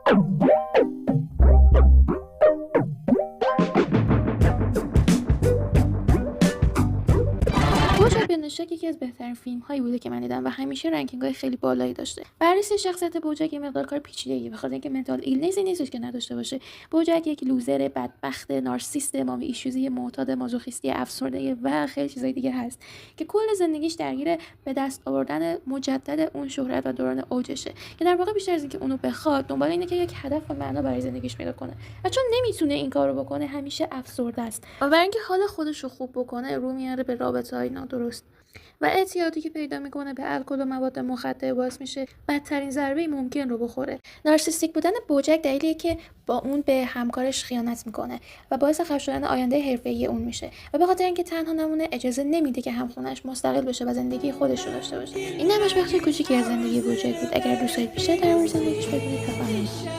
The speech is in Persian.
بوجاک بیانشک یکی از بهترین فیلم هایی بوده که من دیدم و همیشه رنکینگ های خیلی بالایی داشته. بررسی شخصیت بوجاک یه مقدار کار پیچیده‌ایه، بخاطر اینکه منتال ایلنسی نیستش که نداشته باشه. بوجاک یک لوزر بدبخت، نارسیست، مامی ایشوزی، معتاد، مازوخیستی، افسرده و خیلی چیزای دیگه هست که کل زندگیش درگیر به دست آوردن مجدد اون شهرت و دوران اوجشه، که در واقع بیشتر از اینکه اونو بخواد دنبال اینه که یک هدف و معنا برای زندگیش پیدا کنه و چون نمیتونه این کارو بکنه همیشه افسرده است و برای اینکه حال خودش رو خوب بکنه رو میاره به رابطه‌های نادرست و اعتیادی که پیدا میکنه به الکل و مواد مخدر باعث میشه بدترین ضربه ممکن رو بخوره. نارسیستیک بودن بوجاک دلیلیه که با اون به همکارش خیانت میکنه و باعث خراب شدن آینده حرفه‌ای اون میشه و به خاطر اینکه تنها نمونه اجازه نمیده که همخونه‌اش مستقل بشه و زندگی خودش رو داشته باشه. این همش بخش کوچیکی از زندگی بوجاک بود. اگر دوست دارید بیشتر در مورد زندگیش بدونید حتما